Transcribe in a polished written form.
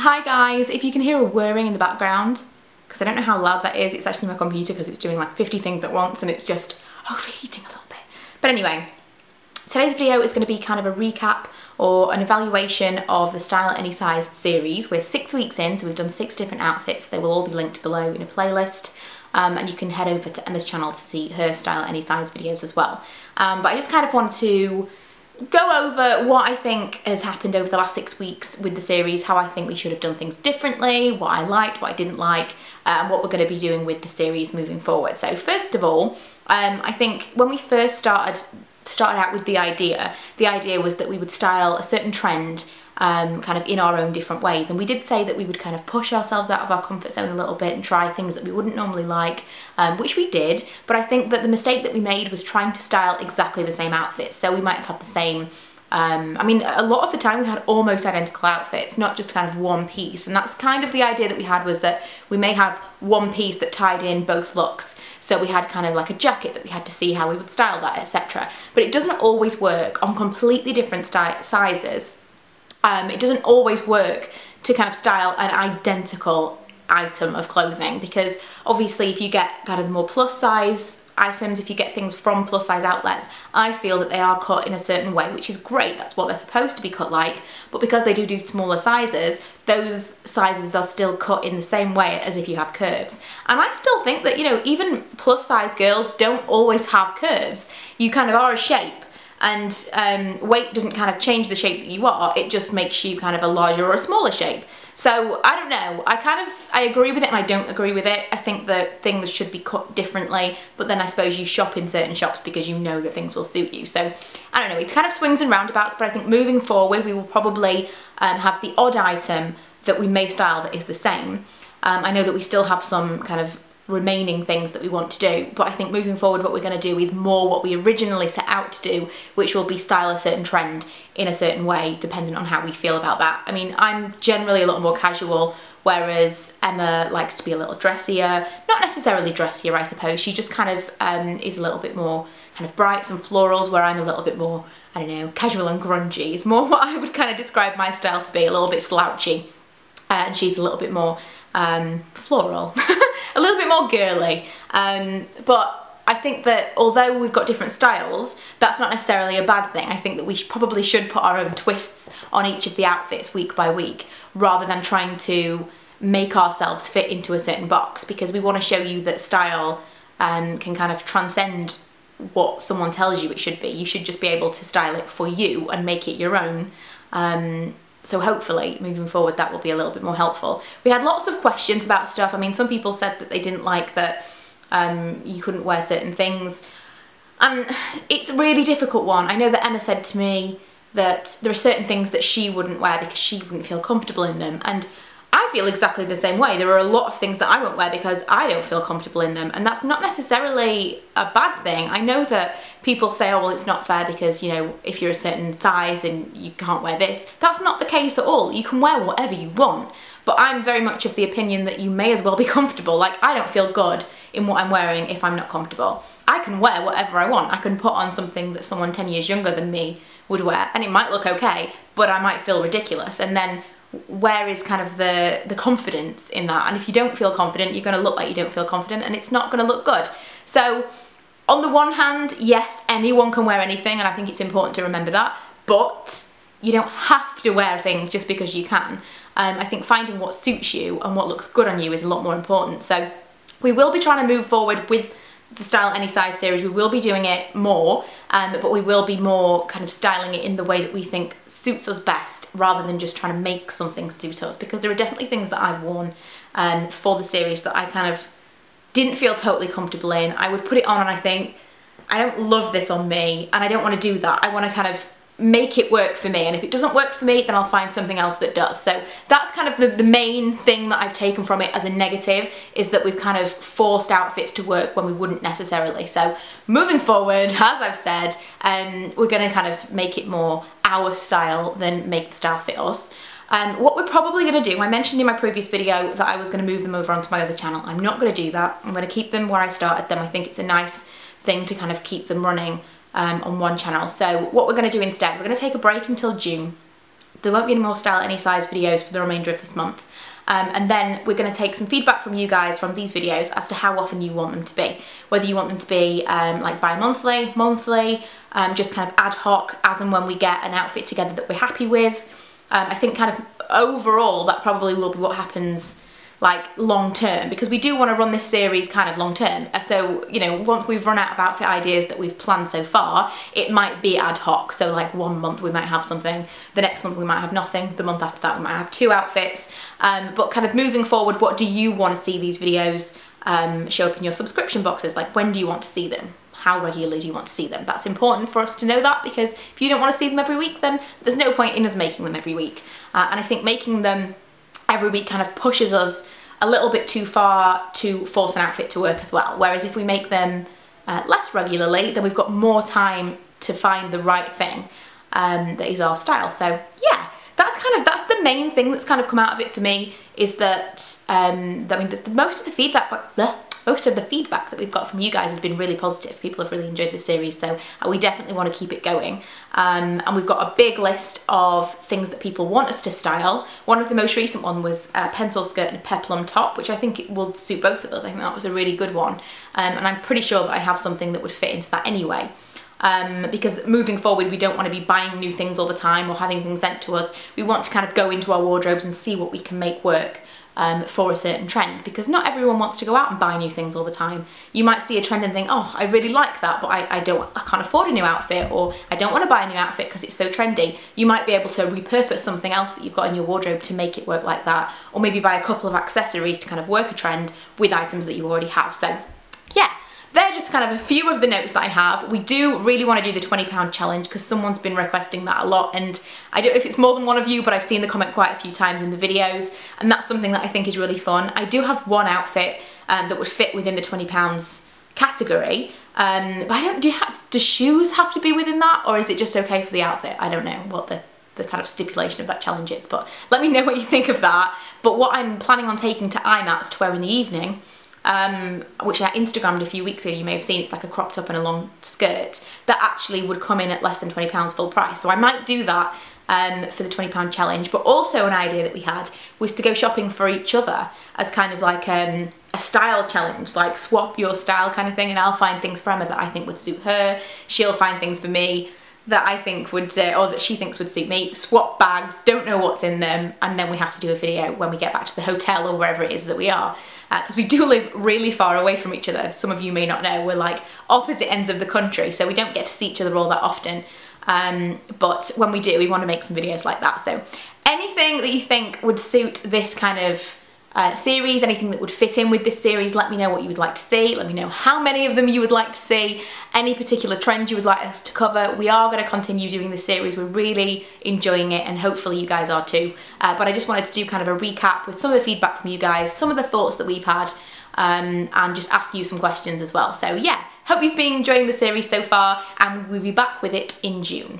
Hi guys, if you can hear a whirring in the background, because I don't know how loud that is, it's actually my computer because it's doing like 50 things at once and it's just overheating a little bit. But anyway, today's video is going to be kind of a recap or an evaluation of the Style at Any Size series. We're 6 weeks in, so we've done 6 different outfits. They will all be linked below in a playlist. And you can head over to Emma's channel to see her Style at Any Size videos as well. But I just kind of want to go over what I think has happened over the last 6 weeks with the series, how I think we should have done things differently, what I liked, what I didn't like, and what we're going to be doing with the series moving forward. So first of all, I think when we first started out with the idea was that we would style a certain trend kind of in our own different ways, and we did say that we would kind of push ourselves out of our comfort zone a little bit and try things that we wouldn't normally like, which we did. But I think that the mistake that we made was trying to style exactly the same outfits. So we might have had the same I mean, a lot of the time we had almost identical outfits, not just kind of one piece, and that's kind of the idea that we had, was that we may have one piece that tied in both looks. So we had kind of like a jacket that we had to see how we would style that, etc. But it doesn't always work on completely different sizes. It doesn't always work to kind of style an identical item of clothing, because obviously if you get kind of the more plus size items, if you get things from plus size outlets, I feel that they are cut in a certain way, which is great, that's what they're supposed to be cut like, but because they do smaller sizes, those sizes are still cut in the same way as if you have curves. And I still think that, you know, even plus size girls don't always have curves. You kind of are a shape, and weight doesn't kind of change the shape that you are, it just makes you kind of a larger or a smaller shape. So I don't know, I agree with it and I don't agree with it. I think that things should be cut differently, but then I suppose you shop in certain shops because you know that things will suit you. So I don't know, it's kind of swings and roundabouts, but I think moving forward we will probably have the odd item that we may style that is the same. I know that we still have some kind of remaining things that we want to do, but I think moving forward what we're going to do is more what we originally set out to do, which will be style a certain trend in a certain way depending on how we feel about that. I mean, I'm generally a lot more casual, whereas Emma likes to be a little dressier. Not necessarily dressier, I suppose, she just kind of is a little bit more kind of brights and florals, where I'm a little bit more, I don't know, casual and grungy. It's more what I would kind of describe my style to be, a little bit slouchy, and she's a little bit more floral. A little bit more girly, but I think that although we've got different styles, that's not necessarily a bad thing. I think that we probably should put our own twists on each of the outfits week by week, rather than trying to make ourselves fit into a certain box, because we want to show you that style can kind of transcend what someone tells you it should be. You should just be able to style it for you and make it your own. So hopefully, moving forward, that will be a little bit more helpful. We had lots of questions about stuff. I mean, some people said that they didn't like that you couldn't wear certain things. And it's a really difficult one. I know that Emma said to me that there are certain things that she wouldn't wear because she wouldn't feel comfortable in them. And I feel exactly the same way. There are a lot of things that I won't wear because I don't feel comfortable in them, and that's not necessarily a bad thing. I know that people say, oh well, it's not fair because, you know, if you're a certain size then you can't wear this. That's not the case at all. You can wear whatever you want, but I'm very much of the opinion that you may as well be comfortable. Like, I don't feel good in what I'm wearing if I'm not comfortable. I can wear whatever I want. I can put on something that someone 10 years younger than me would wear and it might look okay, but I might feel ridiculous, and then where is kind of the confidence in that? And if you don't feel confident, you're going to look like you don't feel confident, and it's not going to look good. So on the one hand, yes, anyone can wear anything, and I think it's important to remember that, but you don't have to wear things just because you can. I think finding what suits you and what looks good on you is a lot more important. So we will be trying to move forward with the Style at Any Size series. We will be doing it more, but we will be more kind of styling it in the way that we think suits us best, rather than just trying to make something suit us, because there are definitely things that I've worn for the series that I kind of didn't feel totally comfortable in. I would put it on and I think, I don't love this on me, and I don't want to do that. I want to kind of make it work for me, and if it doesn't work for me then I'll find something else that does. So that's kind of the main thing that I've taken from it as a negative, is that we've kind of forced outfits to work when we wouldn't necessarily. So moving forward, as I've said, we're going to kind of make it more our style than make the style fit us. What we're probably going to do, I mentioned in my previous video that I was going to move them over onto my other channel. I'm not going to do that. I'm going to keep them where I started them. I think it's a nice thing to kind of keep them running on one channel. So what we're going to do instead, we're going to take a break until June. there won't be any more style any size videos for the remainder of this month. And then we're going to take some feedback from you guys from these videos as to how often you want them to be. Whether you want them to be like bi-monthly, monthly, just kind of ad hoc as and when we get an outfit together that we're happy with. I think kind of overall that probably will be what happens like long term, because we do want to run this series kind of long term. So, you know, once we've run out of outfit ideas that we've planned so far, it might be ad hoc. So like one month we might have something, the next month we might have nothing, the month after that we might have 2 outfits. But kind of moving forward, what do you want to see these videos show up in your subscription boxes? Like, when do you want to see them? How regularly do you want to see them? That's important for us to know that, because if you don't want to see them every week, then there's no point in us making them every week. And I think making them every week kind of pushes us a little bit too far to force an outfit to work as well. Whereas if we make them less regularly, then we've got more time to find the right thing that is our style. So yeah, that's the main thing that's kind of come out of it for me, is that most of the feedback that we've got from you guys has been really positive. People have really enjoyed the series, so we definitely want to keep it going. And we've got a big list of things that people want us to style. One of the most recent one was a pencil skirt and a peplum top, which I think it will suit both of us. I think that was a really good one. And I'm pretty sure that I have something that would fit into that anyway. Because moving forward, we don't want to be buying new things all the time or having things sent to us. We want to kind of go into our wardrobes and see what we can make work for a certain trend, because not everyone wants to go out and buy new things all the time. You might see a trend and think, oh, I really like that, but I can't afford a new outfit, or I don't want to buy a new outfit because it's so trendy. You might be able to repurpose something else that you've got in your wardrobe to make it work like that, or maybe buy a couple of accessories to kind of work a trend with items that you already have. So yeah, they're just kind of a few of the notes that I have. We do really want to do the £20 challenge because someone's been requesting that a lot, and I don't know if it's more than one of you, but I've seen the comment quite a few times in the videos, and that's something that I think is really fun. I do have one outfit that would fit within the £20 category, but I don't, do shoes have to be within that, or is it just okay for the outfit? I don't know what the kind of stipulation of that challenge is, but let me know what you think of that. But what I'm planning on taking to IMATS to wear in the evening, which I Instagrammed a few weeks ago, you may have seen, it's like a crop top and a long skirt that actually would come in at less than £20 full price. So I might do that for the £20 challenge. But also an idea that we had was to go shopping for each other as kind of like a style challenge, like swap your style kind of thing, and I'll find things for Emma that I think would suit her, she'll find things for me that I think would, or that she thinks would suit me, swap bags, don't know what's in them, and then we have to do a video when we get back to the hotel or wherever it is that we are. Because we do live really far away from each other. Some of you may not know, we're like opposite ends of the country, so we don't get to see each other all that often. But when we do, we want to make some videos like that. So anything that you think would suit this kind of series, anything that would fit in with this series, let me know what you would like to see. Let me know how many of them you would like to see, any particular trends you would like us to cover. We are going to continue doing this series. We're really enjoying it, and hopefully you guys are too. But I just wanted to do kind of a recap with some of the feedback from you guys, some of the thoughts that we've had, and just ask you some questions as well. So yeah, hope you've been enjoying the series so far, and we'll be back with it in June.